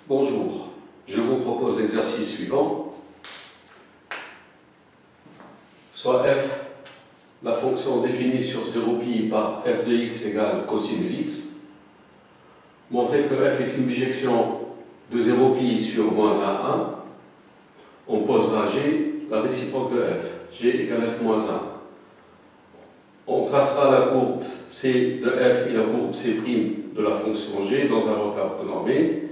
Bonjour, je vous propose l'exercice suivant. Soit f, la fonction définie sur 0π par f de x égale cosinus x. Montrer que f est une bijection de 0π sur moins 1, 1. On posera g, la réciproque de f. G égale f moins 1. On tracera la courbe c de f et la courbe c' de la fonction g dans un repère orthonormé.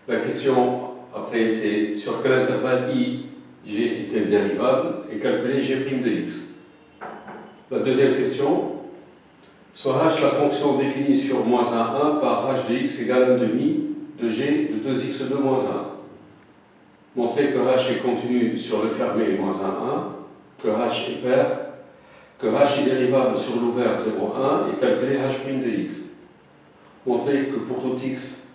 La question après c'est sur quel intervalle i, g est-elle dérivable et calculer g' de x. La deuxième question, soit h la fonction définie sur moins 1, 1 par h de x égale 1,5 de g de 2x2 moins 1. Montrer que h est continu sur le fermé moins 1, 1, que h est pair, que h est dérivable sur l'ouvert 0, 1 et calculer h' de x. Montrer que pour tout x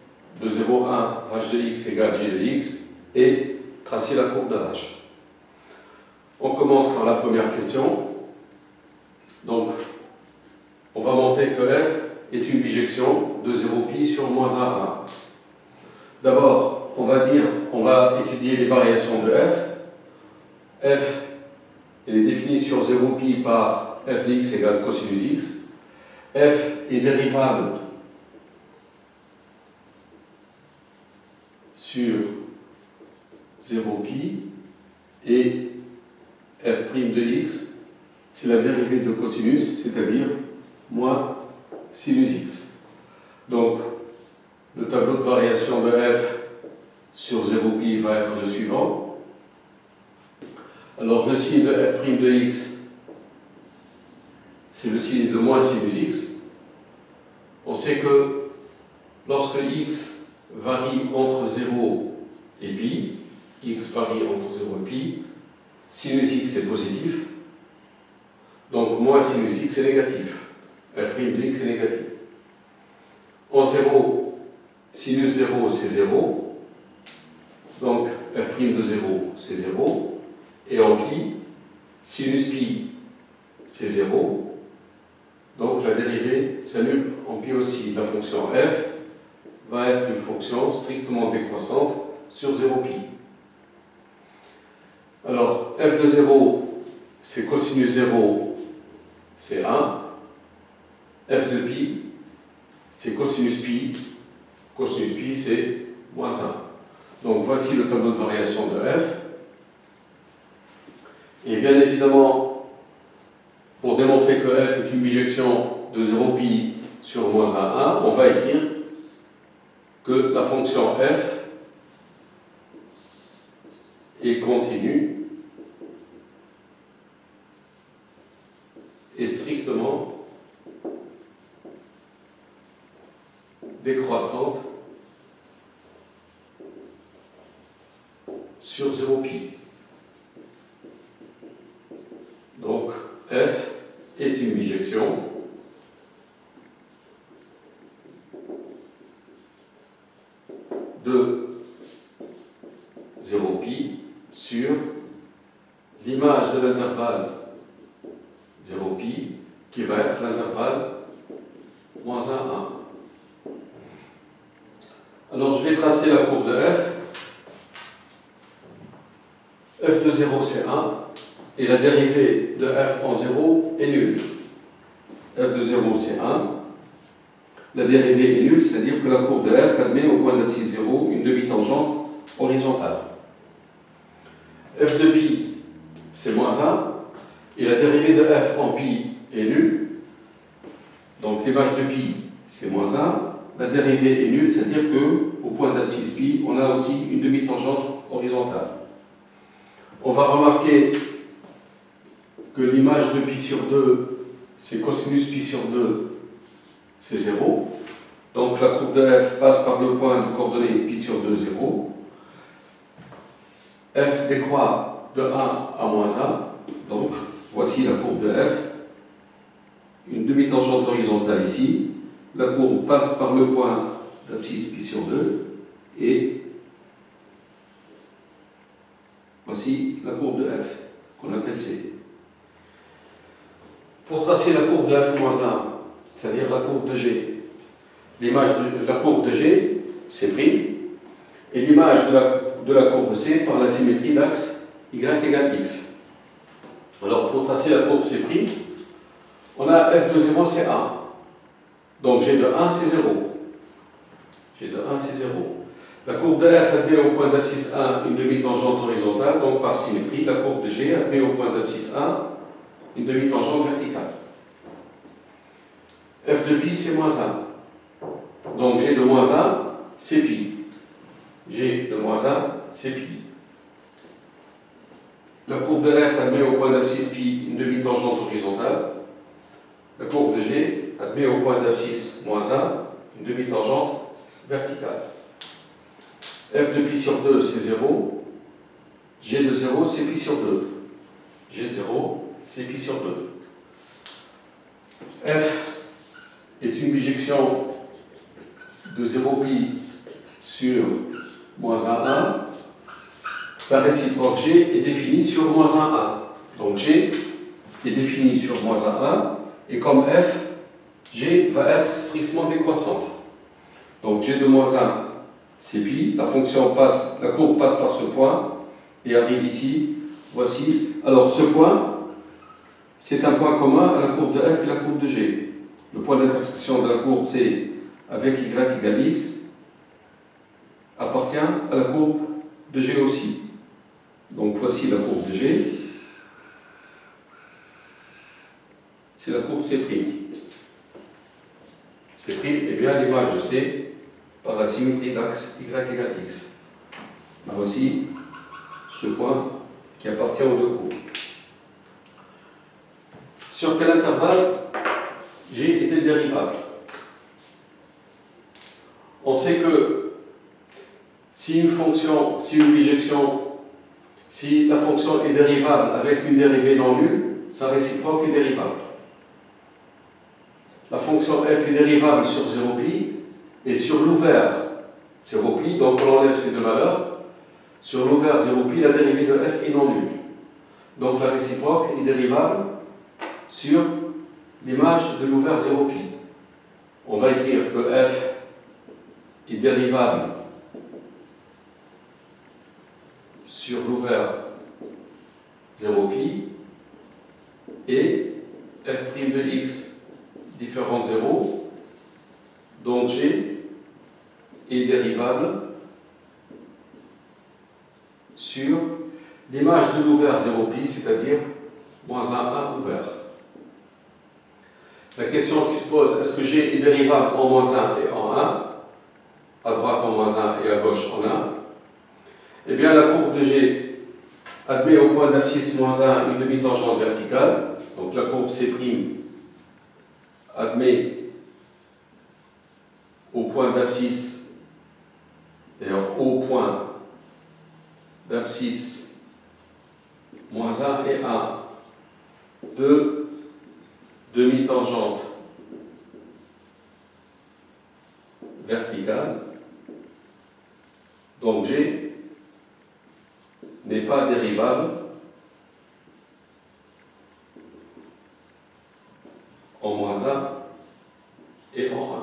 de 0, 1, h de x égale g de x et tracer la courbe de h. On commence par la première question. Donc, on va montrer que f est une bijection de 0π sur moins 1, 1. D'abord, on va étudier les variations de f. F, elle est définie sur 0π par f de x égale cosinus x. F est dérivable sur 0π et f' de x, c'est la dérivée de cosinus, c'est-à-dire moins sinus x. Donc, le tableau de variation de f sur 0π va être le suivant. Alors, le signe de f' de x, c'est le signe de moins sinus x. On sait que lorsque x varie entre 0 et π, x varie entre 0 et π, sinus x est positif, donc moins sinus x est négatif, f' de x est négatif. En 0, sinus 0 c'est 0, donc f' de 0 c'est 0, et en π, sinus π c'est 0, donc la dérivée s'annule en π aussi. La fonction f va être une fonction strictement décroissante sur 0π. Alors, f de 0, c'est cosinus 0, c'est 1. F de π, c'est cosinus π. Cosinus π, c'est moins 1. Donc, voici le tableau de variation de f. Et bien évidemment, pour démontrer que f est une bijection de 0π sur moins 1, 1, on va écrire que la fonction f est continue et strictement décroissante sur 0π. Donc f est une bijection de 0π sur l'image de l'intervalle 0π qui va être l'intervalle moins 1, 1. Alors je vais tracer la courbe de f. F de 0 c'est 1 et la dérivée de f en 0 est nulle. F de 0 c'est 1. La dérivée est nulle, c'est-à-dire que la courbe de f admet au point d'axis 0 une demi-tangente horizontale. F de π, c'est moins 1, et la dérivée de f en π est nulle. Donc l'image de π, c'est moins 1. La dérivée est nulle, c'est-à-dire qu'au point d'axis π, on a aussi une demi-tangente horizontale. On va remarquer que l'image de π sur 2, c'est cosinus π sur 2, c'est 0. Donc la courbe de f passe par le point de coordonnées π sur 2, 0. F décroît de 1 à moins 1. Donc voici la courbe de f. Une demi-tangente horizontale ici. La courbe passe par le point d'abscisse π sur 2. Et voici la courbe de f, qu'on appelle C. Pour tracer la courbe de f moins 1, c'est-à-dire la courbe de g, l'image de la courbe de g, c'est prime, et l'image de la courbe C par la symétrie d'axe y égale x. Alors pour tracer la courbe C', on a f de 0 c'est 1. Donc g de 1 c'est 0. G de 1 c'est 0. La courbe de f admet au point d'abscisse 1 une demi-tangente horizontale, donc par symétrie, la courbe de g admet au point d'abscisse 1 une demi-tangente verticale. F de pi c'est moins 1. Donc g de moins 1 c'est pi. G de moins 1 c'est pi. La courbe de f admet au point d'abscisse pi une demi-tangente horizontale. La courbe de g admet au point d'abscisse moins 1 une demi-tangente verticale. F de pi sur 2 c'est 0. G de 0 c'est pi sur 2. G de 0 c'est pi sur 2. F est une bijection de 0 pi sur moins 1, 1. Sa réciproque g est définie sur moins 1, 1. Donc g est définie sur moins 1, 1. Et comme f, g va être strictement décroissante. Donc g de moins 1, c'est pi. La courbe passe par ce point et arrive ici. Voici. Alors ce point, c'est un point commun à la courbe de f et la courbe de g. Le point d'intersection de la courbe C avec y égale x appartient à la courbe de g aussi. Donc voici la courbe de g. C'est la courbe C'. C' est bien l'image de C par la symétrie d'axe y égale x. Voici ce point qui appartient aux deux courbes. Sur quel intervalle g est dérivable? On sait que si une fonction, si la fonction est dérivable avec une dérivée non nulle, sa réciproque est dérivable. La fonction f est dérivable sur 0π et sur l'ouvert 0π, donc on enlève ces deux valeurs. Sur l'ouvert 0π, la dérivée de f est non nulle. Donc la réciproque est dérivable sur l'image de l'ouvert 0π. On va écrire que f est dérivable sur l'ouvert 0π et f' de x différent de 0, donc g est dérivable sur l'image de l'ouvert 0π, c'est-à-dire moins 1, 1 ouvert. La question qui se pose, est-ce que g est dérivable en moins 1 et en 1, à droite en moins 1 et à gauche en 1? Eh bien, la courbe de g admet au point d'abscisse moins 1 une demi-tangente verticale, donc la courbe C' admet au point d'abscisse, d'ailleurs au point d'abscisse moins 1 et 1, deux demi-tangentes verticales, donc G n'est pas dérivable en moins 1 et en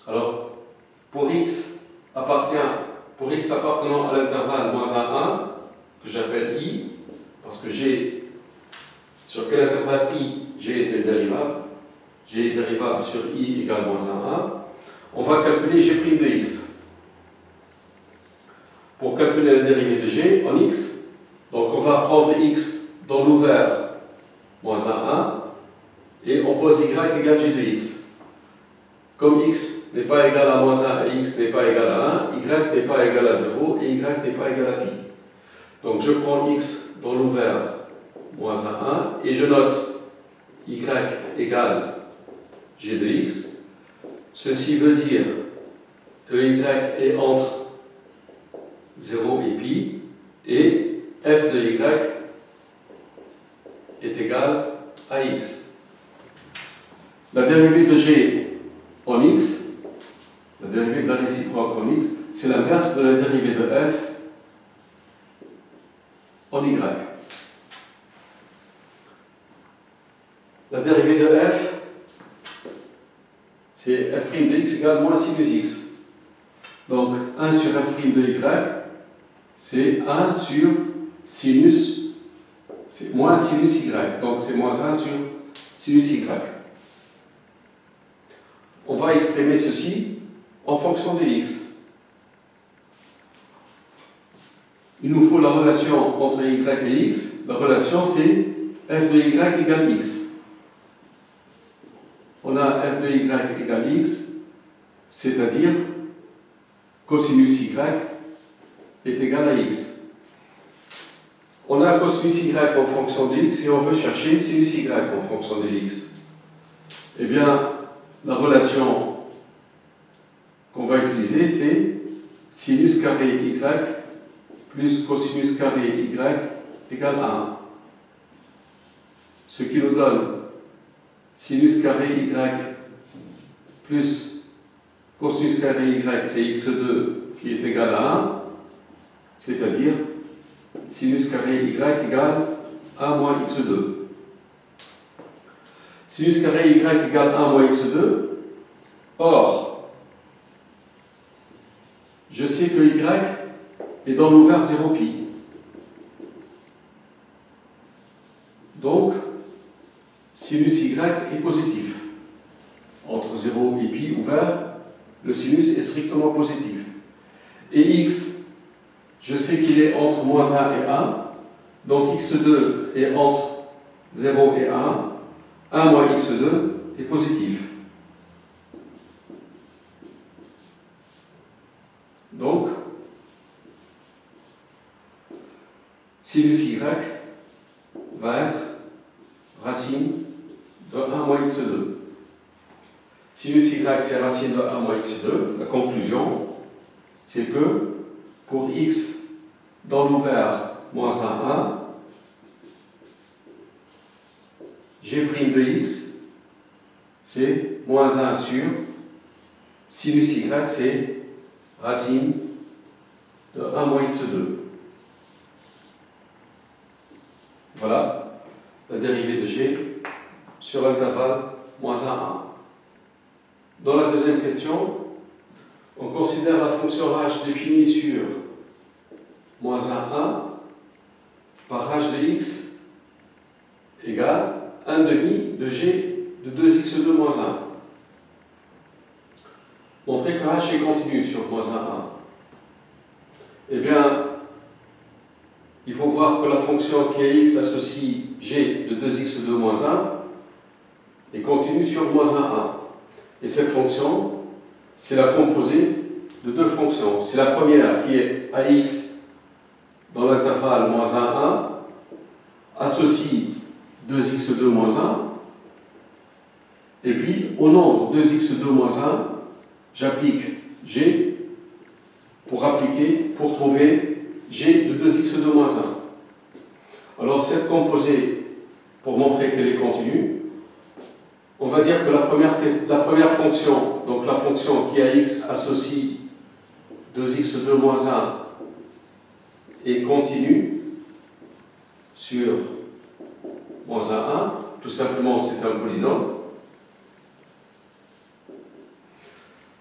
1. Alors, pour x appartenant à l'intervalle moins 1, 1, que j'appelle i, parce que g, sur quel intervalle i, g est dérivable, g est dérivable sur i égale moins 1, 1, on va calculer g' de x. Pour calculer la dérivée de g en x, donc on va prendre x dans l'ouvert moins 1, 1, et on pose y égale g de x. Comme x n'est pas égal à moins 1 et x n'est pas égal à 1, y n'est pas égal à 0 et y n'est pas égal à pi. Donc je prends x dans l'ouvert moins 1, 1 et je note y égale g de x. Ceci veut dire que y est entre 0 et pi et f de y est égal à x. La dérivée de g en x, la dérivée de la réciproque en x, c'est l'inverse de la dérivée de f en y. La dérivée de f, c'est f' de x x égale moins sinus x. Donc 1 sur f' de y, c'est 1 sur sinus, c'est moins sinus y. Donc c'est moins 1 sur sinus y. On va exprimer ceci en fonction de x. Il nous faut la relation entre y et x. La relation, c'est f de y égale x. On a f de y égale x, c'est-à-dire cosinus y est égal à x. On a cosinus y en fonction de x et on veut chercher sinus y en fonction de x. Eh bien, la relation qu'on va utiliser, c'est sinus carré y plus cosinus carré y égale 1. Ce qui nous donne sinus carré y plus cosinus carré y, c'est x2 qui est égal à 1, c'est-à-dire sinus carré y égale 1 moins x2. Sinus carré y égale 1 moins x2. Or, je sais que y est dans l'ouvert 0π. Donc, sinus y est positif. Entre 0 et π ouvert, le sinus est strictement positif. Et x, je sais qu'il est entre moins 1 et 1. Donc x2 est entre 0 et 1. 1 moins x2 est positif. Donc, sinus y va être racine de 1 moins x2. Sinus y, c'est racine de 1 moins x2. La conclusion, c'est que pour x dans l'ouvert moins 1, 1, g' de x, c'est moins 1 sur sinus y, c'est racine de 1 moins x2. Voilà la dérivée de g sur l'intervalle moins 1, 1. Dans la deuxième question, on considère la fonction h définie sur moins 1, 1 par h de x égale 1 demi de g de 2x2 moins 1. Montrer que h est continu sur moins 1, 1. Eh bien, il faut voir que la fonction qui est x associe g de 2x2 moins 1 est continue sur moins 1, 1. Et cette fonction, c'est la composée de deux fonctions. C'est la première qui est ax dans l'intervalle moins 1, 1, associe 2x2 moins 1, et puis au nombre 2x2 moins 1, j'applique g pour trouver g de 2x2 moins 1. Alors cette composée, pour montrer qu'elle est continue, on va dire que la première fonction, donc la fonction qui a x associe 2x2 moins 1, est continue sur moins 1, 1. Tout simplement, c'est un polynôme.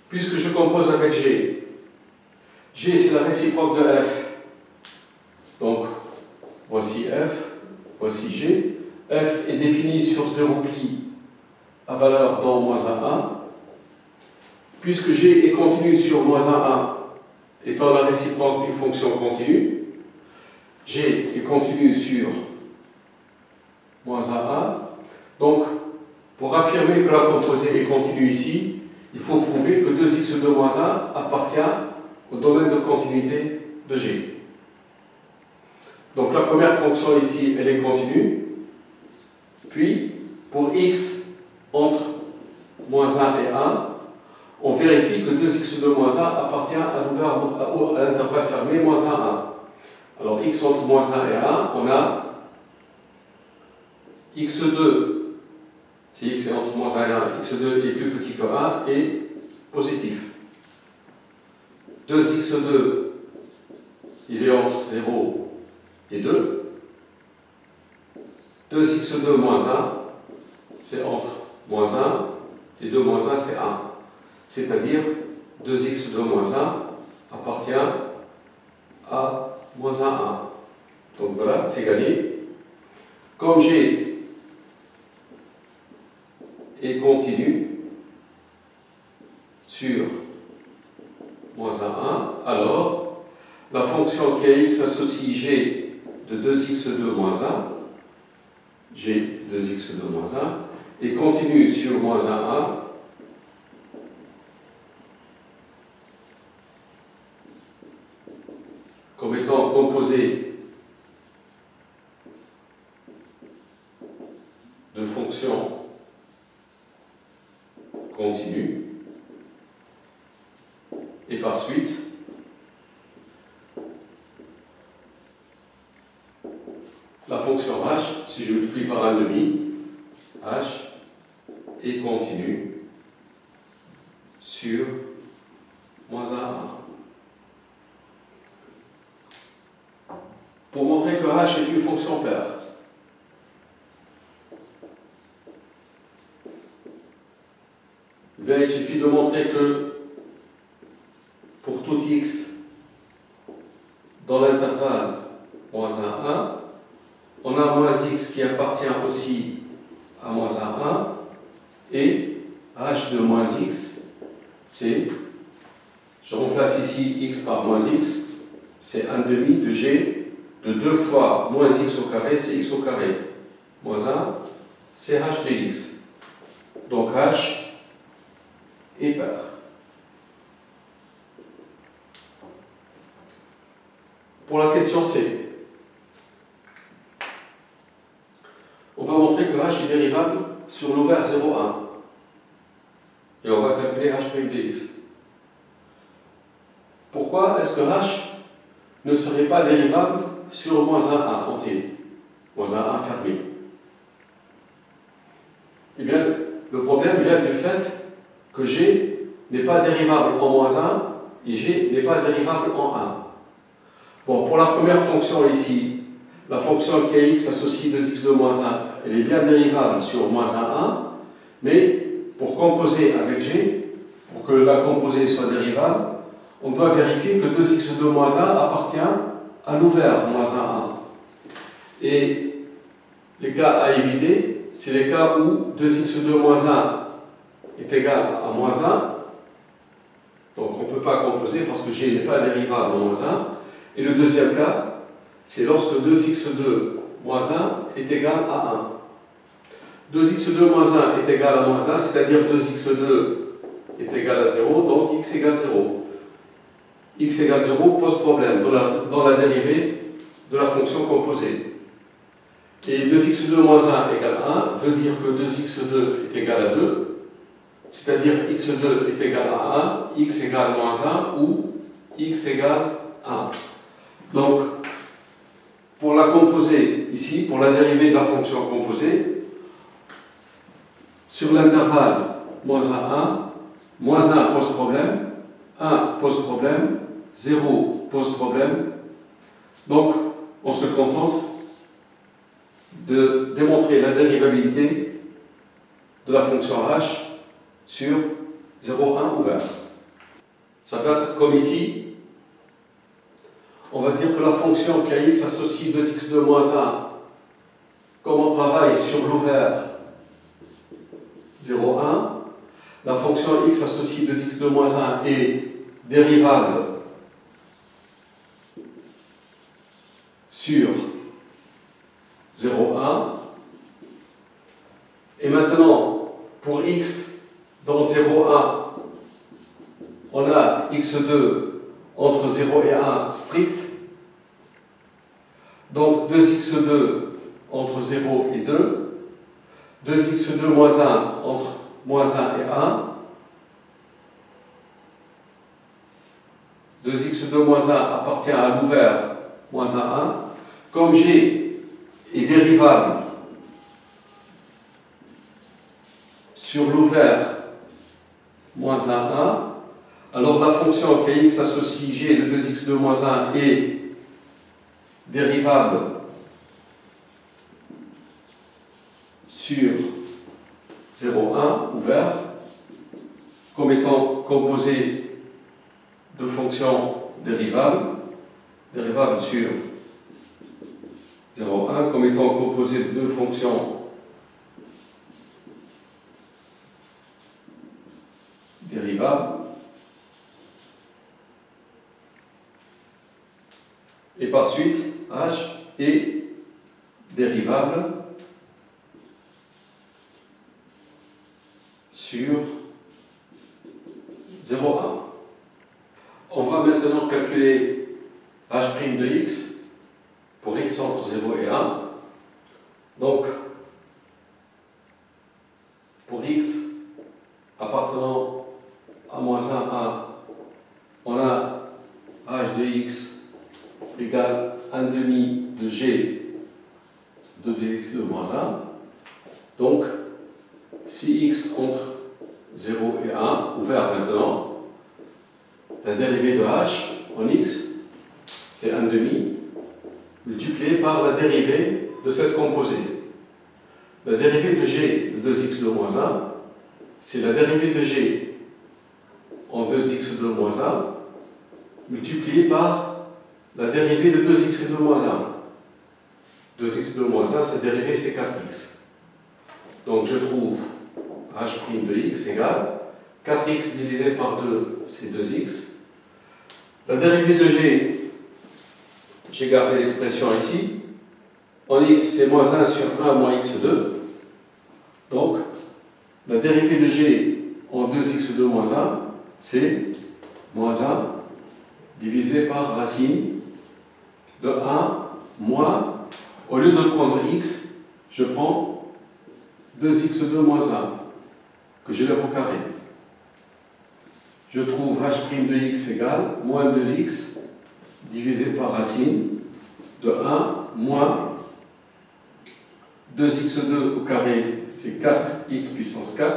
Puisque je compose avec g, g c'est la réciproque de f. Donc, voici f, voici g. F est défini sur 0π à valeur dans moins 1, 1. Puisque g est continu sur moins 1, 1, étant la réciproque d'une fonction continue, g est continu sur moins 1, 1. Donc, pour affirmer que la composée est continue ici, il faut prouver que 2x2 moins 1 appartient au domaine de continuité de g. Donc la première fonction ici, elle est continue. Puis, pour x entre moins 1 et 1, on vérifie que 2x2 moins 1 appartient à l'intervalle fermé moins 1, 1. Alors x entre moins 1 et 1, on a x2, si x est entre moins 1 et 1, x2 est plus petit que 1 et positif. 2x2, il est entre 0 et 2. 2x2 moins 1, c'est entre moins 1 et 2 moins 1, c'est 1. c'est-à-dire 2x de moins 1 appartient à moins 1, 1. Donc voilà, c'est gagné. Comme G est continu sur moins 1, 1, alors la fonction kx associe G de 2x de moins 1, G 2x de moins 1, et continue sur moins 1, 1, comme étant composé de fonctions continues, et par suite, la fonction h, si je multiplie par 1,5, h est continue sur moins 1, 1. Pour montrer que h est une fonction paire, il suffit de montrer que pour tout x dans l'intervalle moins 1, 1, on a moins x qui appartient aussi à moins 1, 1, et h de moins x, c'est, je remplace ici x par moins x, c'est 1,5 de g de 2 fois moins x au carré, c'est x au carré. Moins 1, c'est h de x. Donc h est pair. Pour la question C, on va montrer que h est dérivable sur l'ouvert 0, 1. Et on va calculer h' de x. Pourquoi est-ce que h ne serait pas dérivable sur moins 1, 1 entier, moins 1, 1 fermé? Eh bien, le problème vient du fait que g n'est pas dérivable en moins 1 et g n'est pas dérivable en 1. Bon, pour la première fonction ici, la fonction kx associe 2x de moins 1, elle est bien dérivable sur moins 1, 1, mais pour composer avec g, pour que la composée soit dérivable, on doit vérifier que 2x de moins 1 appartient à l'ouvert moins 1, 1. Et les cas à éviter, c'est les cas où 2x de moins 1 est égal à moins 1. Donc on ne peut pas composer parce que g n'est pas dérivable en moins 1. Et le deuxième cas, c'est lorsque 2x de moins 1 est égal à 1. 2x de moins 1 est égal à moins 1, c'est-à-dire 2x2 est égal à 0, donc x égale 0. X égale 0 pose problème dans la dérivée de la fonction composée. Et 2x de moins 1 égale 1 veut dire que 2x2 est égal à 2, c'est-à-dire x2 est égal à 1, x égale moins 1 ou x égale 1. Donc, pour la composée ici, pour la dérivée de la fonction composée, sur l'intervalle moins 1, 1, moins 1 pose problème, 1 pose problème, 0 pose problème. Donc, on se contente de démontrer la dérivabilité de la fonction h sur 0, 1 ouvert. Ça va être comme ici. On va dire que la fonction kx associe 2x de moins 1, comme on travaille sur l'ouvert 0, 1, la fonction x associe 2x de moins 1 est dérivable sur 0, 1. Et maintenant, pour x dans 0, 1, on a x2 entre 0 et 1 strict. Donc 2x2 entre 0 et 2. 2x2 moins 1 entre moins 1 et 1. 2x2 moins 1 appartient à l'ouvert moins 1, 1. Comme g est dérivable sur l'ouvert moins 1, 1, alors la fonction kx associe g de 2x de moins 1 est dérivable sur 0, 1 ouvert. comme étant composé de fonctions dérivables sur 0,1 comme étant composé de deux fonctions dérivables et par suite h est dérivable sur 0,1. On va maintenant calculer h' de x pour x entre 0 et 1. Donc, pour x appartenant à moins 1, 1, on a h de x égale 1 demi de g de 2x de moins 1. Donc, si x entre 0 et 1, ouvert maintenant, la dérivée de h en x, c'est 1 demi multiplié par la dérivée de cette composée. La dérivée de g de 2x de moins 1, c'est la dérivée de g en 2x de moins 1 multiplié par la dérivée de 2x de moins 1. 2x de moins 1, sa dérivée c'est 4x. Donc je trouve h' de x égale 4x divisé par 2, c'est 2x. La dérivée de g, j'ai gardé l'expression ici. En x, c'est moins 1 sur 1 moins x2. Donc, la dérivée de g en 2x de moins 1, c'est moins 1 divisé par racine de 1 moins, au lieu de prendre x, je prends 2x2 moins 1, que j'élève au carré. Je trouve h' de x égale moins 2x divisé par racine de 1 moins 2x2 au carré, c'est 4x puissance 4,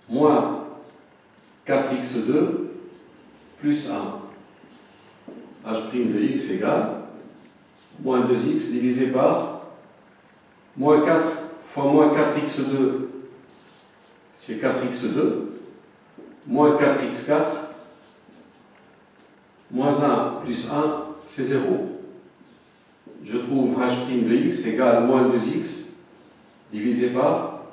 moins 4x2 plus 1. h' de x égale moins 2x divisé par moins 4 fois moins 4x2, c'est 4x2, moins 4x4, moins 1 plus 1, c'est 0. Je trouve h' de x égale moins 2x divisé par,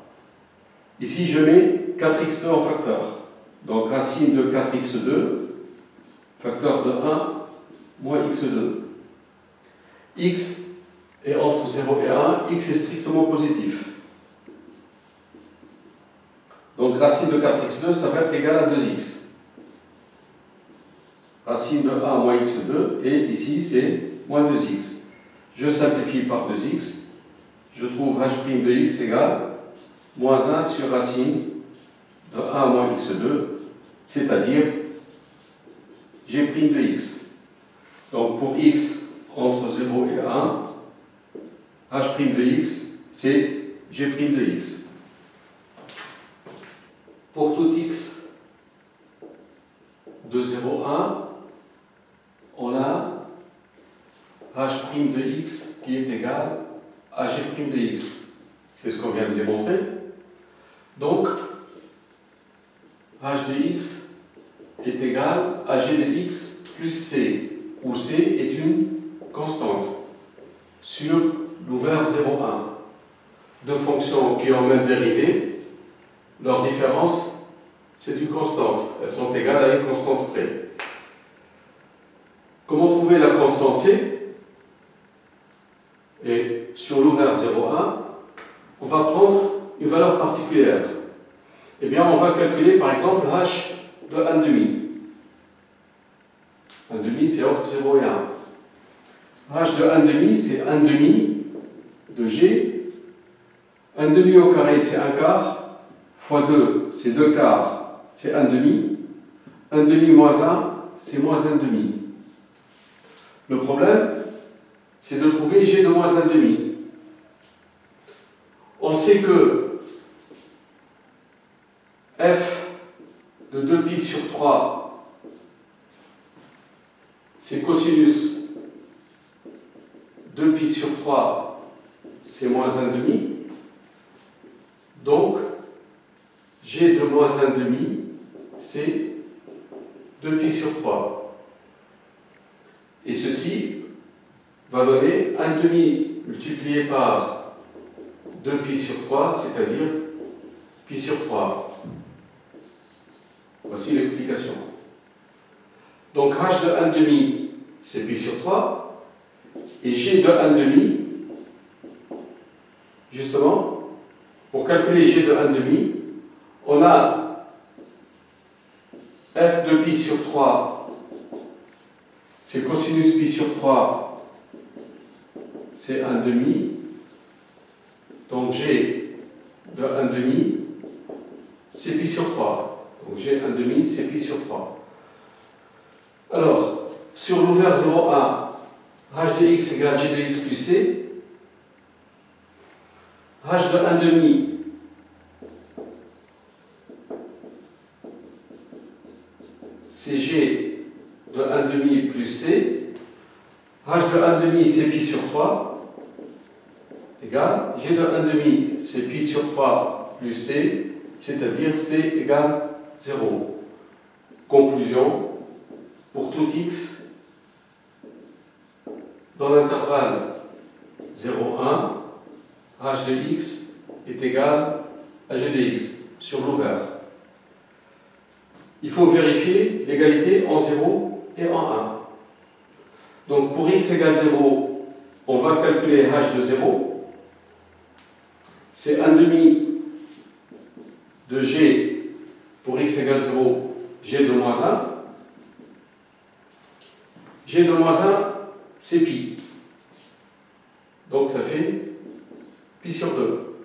ici je mets 4x2 en facteur. Donc racine de 4x2, facteur de 1, moins x2. X est entre 0 et 1, x est strictement positif. Donc racine de 4x2, ça va être égal à 2x. Racine de 1 moins x2, et ici c'est moins 2x. Je simplifie par 2x, je trouve h' de x égale moins 1 sur racine de 1 moins x2, c'est-à-dire g' de x. Donc pour x entre 0 et 1, h' de x, c'est g' de x. Pour tout x de 0 à 1, on a h' de x qui est égal à g' de x. C'est ce qu'on vient de démontrer. Donc, h de x est égal à g de x plus c, où c est une constante sur l'ouvert 0,1. Deux fonctions qui ont même dérivée, leur différence, c'est une constante. Elles sont égales à une constante près. Comment trouver la constante c? Et sur l'ouvert 0,1, on va prendre une valeur particulière. Eh bien, on va calculer par exemple h de 1 demi. 1 demi, c'est entre 0 et 1. h de 1 demi, c'est 1 demi de g. 1 demi au carré, c'est 1 quart, fois 2, c'est 2 quarts, c'est 1 demi. 1 demi moins 1, c'est moins 1 demi. Le problème, c'est de trouver g de moins 1 demi. On sait que f de 2pi sur 3, c'est cosinus 2pi sur 3, c'est moins 1 demi. Donc, g g de moins 1,5, c'est 2π sur 3. Et ceci va donner 1,5 multiplié par 2π sur 3, c'est-à-dire π sur 3. Voici l'explication. Donc h de 1,5, c'est π sur 3, et g de 1,5, justement, pour calculer g de 1,5, on a f de π sur 3, c'est cosinus π sur 3, c'est 1,5. Donc g de 1,5, c'est π sur 3. Donc g 1,5, c'est π sur 3. Alors, sur l'ouvert 0,1, h de x égale g de x plus c. h de 1,5, c'est g de 1,5 plus c. h de 1,5, c'est π sur 3, égale g de 1,5, c'est π sur 3 plus c, c'est-à-dire c égale 0. Conclusion, pour tout x, dans l'intervalle 0,1, h de x est égal à g de x sur l'ouvert. Il faut vérifier l'égalité en 0 et en 1. Donc pour x égale 0, on va calculer h de 0. C'est 1,5 de g pour x égale 0, g de moins 1. G de moins 1, c'est pi. Donc ça fait pi sur 2.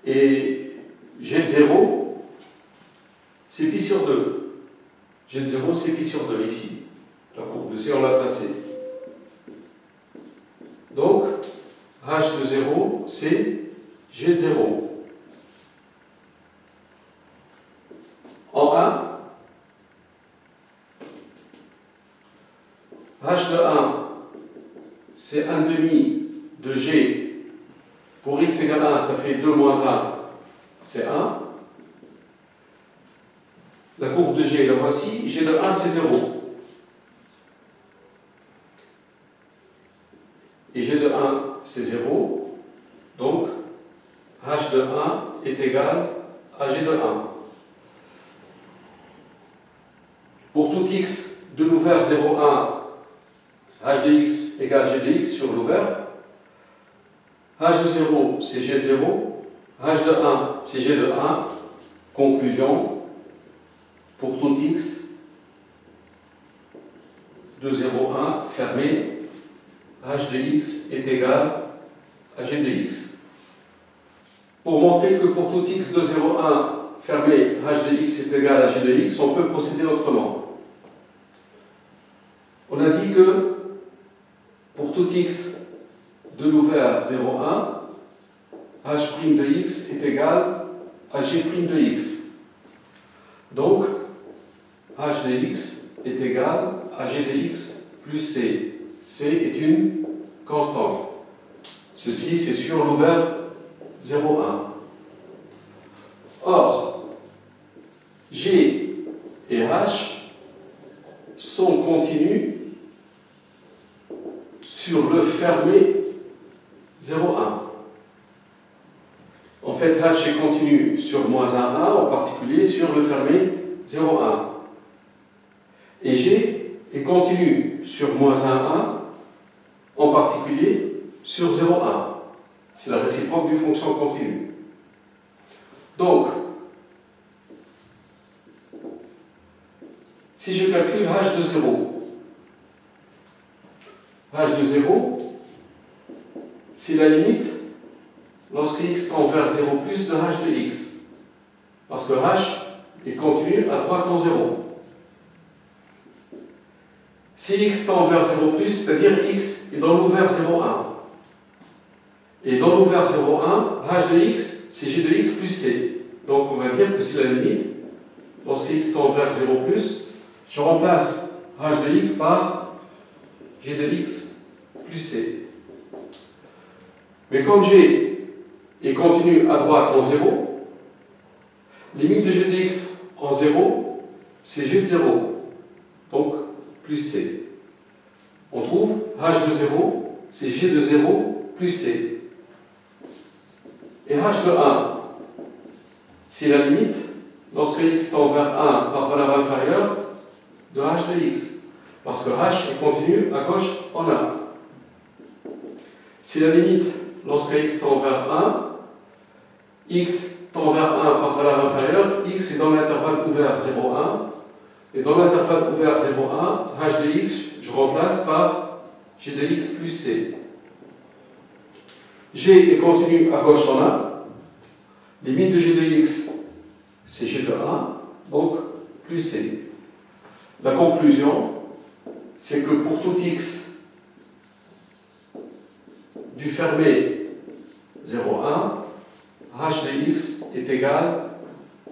Et g de 0, c'est pi sur 2. G de 0, c'est pi sur 2 ici. La courbe de C, on l'a tracée. Donc, h de 0, c'est g de 0. En 1, h de 1, c'est 1,5 de g. Pour x égale 1, ça fait 2 moins 1, c'est 1. La courbe de g, la voici. G de 1, c'est 0. Et g de 1, c'est 0. Donc, h de 1 est égal à g de 1. Pour tout x de l'ouvert 0,1, h de x égale g de x sur l'ouvert. h de 0, c'est g de 0. h de 1, c'est g de 1. Conclusion, pour tout x de 0,1 fermé, h de x est égal à g de x. Pour montrer que pour tout x de 0,1 fermé, h de x est égal à g de x, on peut procéder autrement. On a dit que pour tout x de l'ouvert 0,1, h' de x est égal à g' de x. Donc, h de x est égal à g de x plus c. C est une constante. Ceci, c'est sur l'ouvert 0,1. Or, g et h sont continus sur le fermé 0,1. En fait, h est continu sur moins 1,1, en particulier sur le fermé 0,1. Et g est continu sur moins 1,1, en particulier sur 0,1. C'est la réciproque d'une fonction continue. Donc, si je calcule h de 0, h de 0, c'est la limite lorsque x tend vers 0 plus de h de x. Parce que h est continu à droite en 0. Si x tend vers 0 plus, c'est-à-dire x est dans l'ouvert 0,1. Et dans l'ouvert 0,1, h de x, c'est g de x plus c. Donc on va dire que c'est la limite. Lorsque x tend vers 0 plus, je remplace h de x par g de x plus c. Mais comme g est continu à droite en 0, Limite de g de x en 0, c'est g de 0, donc plus c. On trouve h de 0, c'est g de 0 plus c. Et h de 1, c'est la limite lorsque x tend vers 1 par valeur inférieure de h de x. Parce que h est contenu à gauche en 1. C'est la limite lorsque x tend vers 1, x tend vers 1 par valeur inférieure, x est dans l'intervalle ouvert 0, 1. Et dans l'intervalle ouvert 0, 1, h de x, je remplace par g de x plus c. G est contenu à gauche en 1. Limite de g de x, c'est g de 1, donc plus c. La conclusion, c'est que pour tout x du fermé 0, 1, h de x est égal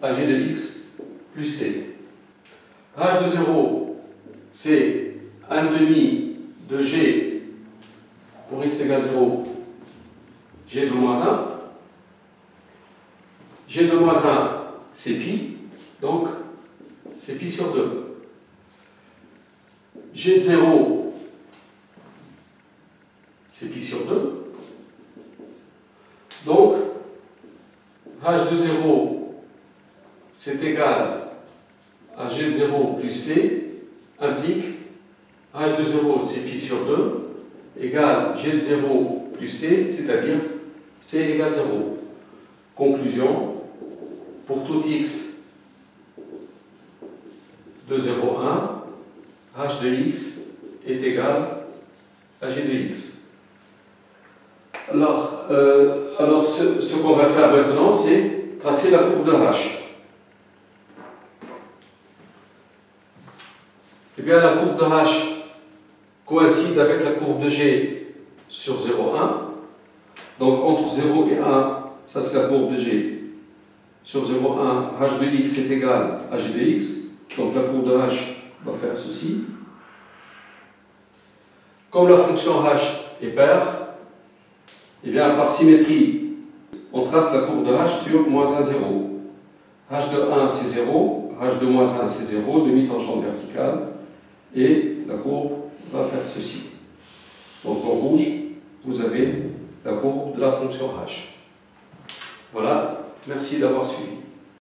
à g de x plus c. h de 0, c'est 1 demi de g pour x égale 0, g de moins 1. G de moins 1, c'est pi, donc c'est pi sur 2. G de 0, c'est pi sur 2. Donc, h de 0, c'est égal à g de 0 plus c, implique h de 0, c'est pi sur 2, égale g de 0 plus c, c'est-à-dire c égale 0. Conclusion, pour tout x de 0, 1, h de x est égal à g de x. Alors ce qu'on va faire maintenant, c'est tracer la courbe de h. Eh bien, la courbe de h coïncide avec la courbe de g sur 0, 1. Donc, entre 0 et 1, ça c'est la courbe de g. Sur 0, 1, h de x est égal à g de x. Donc, la courbe de h va faire ceci. Comme la fonction h est paire, eh bien, par symétrie, on trace la courbe de h sur moins 1, 0. h de 1, c'est 0. h de moins 1, c'est 0. Demi-tangente verticale. Et la courbe va faire ceci. Donc, en rouge, vous avez la courbe de la fonction h. Voilà. Merci d'avoir suivi.